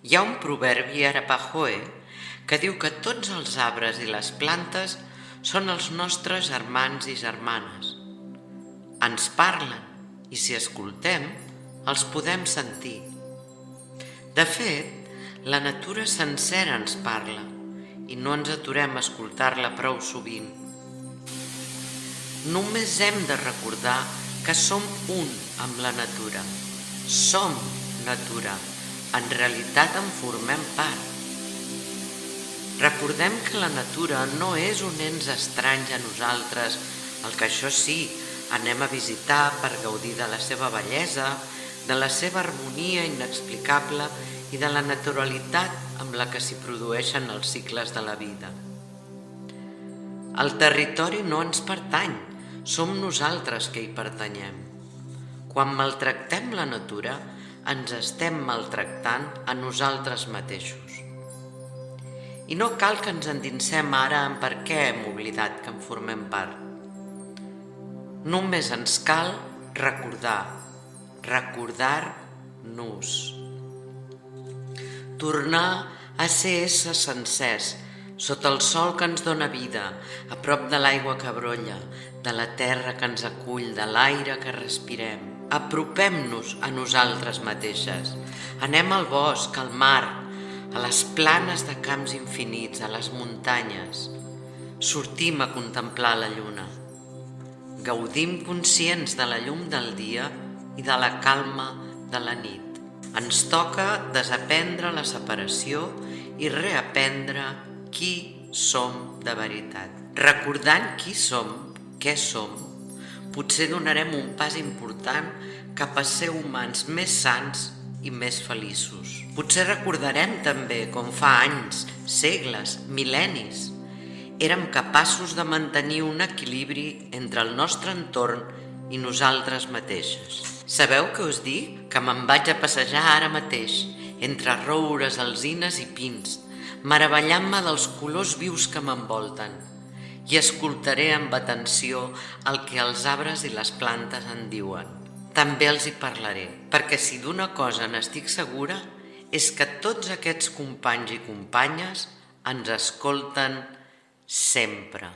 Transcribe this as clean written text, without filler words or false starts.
Hi ha un proverbi arapahoe que diu que tots els arbres i les plantes són els nostres germans i germanes. Ens parlen i si escoltem, els podem sentir. De fet, la natura sencera ens parla i no ens aturem a escoltar-la prou sovint. Només hem de recordar que som un amb la natura. Som natura. En realitat en formem part. Recordem que la natura no és un ens estrany a nosaltres, el que això sí, anem a visitar per gaudir de la seva bellesa, de la seva harmonia inexplicable i de la naturalitat amb la que s'hi produeixen els cicles de la vida. El territori no ens pertany, som nosaltres que hi pertanyem. Quan maltractem la natura, ens estem maltractant a nosaltres mateixos. I no cal que ens endinsem ara en per què hem oblidat que en formem part. Només ens cal recordar-nos. Tornar a ser éssers sencers, sota el sol que ens dóna vida, a prop de l'aigua que brolla, de la terra que ens acull, de l'aire que respirem. Apropem-nos a nosaltres mateixes. Anem al bosc, al mar, a les planes de camps infinits, a les muntanyes. Sortim a contemplar la lluna. Gaudim conscients de la llum del dia i de la calma de la nit. Ens toca desaprendre la separació i reaprendre qui som de veritat. Recordant qui som, què som, potser donarem un pas important cap a ser humans més sans i més feliços. Potser recordarem també com fa anys, segles, mil·lennis, érem capaços de mantenir un equilibri entre el nostre entorn i nosaltres mateixes. Sabeu què us dic? Que me'n vaig a passejar ara mateix, entre roures, alzines i pins, meravellant-me dels colors vius que m'envolten, i escoltaré amb atenció el que els arbres i les plantes en diuen. També els hi parlaré, perquè si d'una cosa n'estic segura és que tots aquests companys i companyes ens escolten sempre.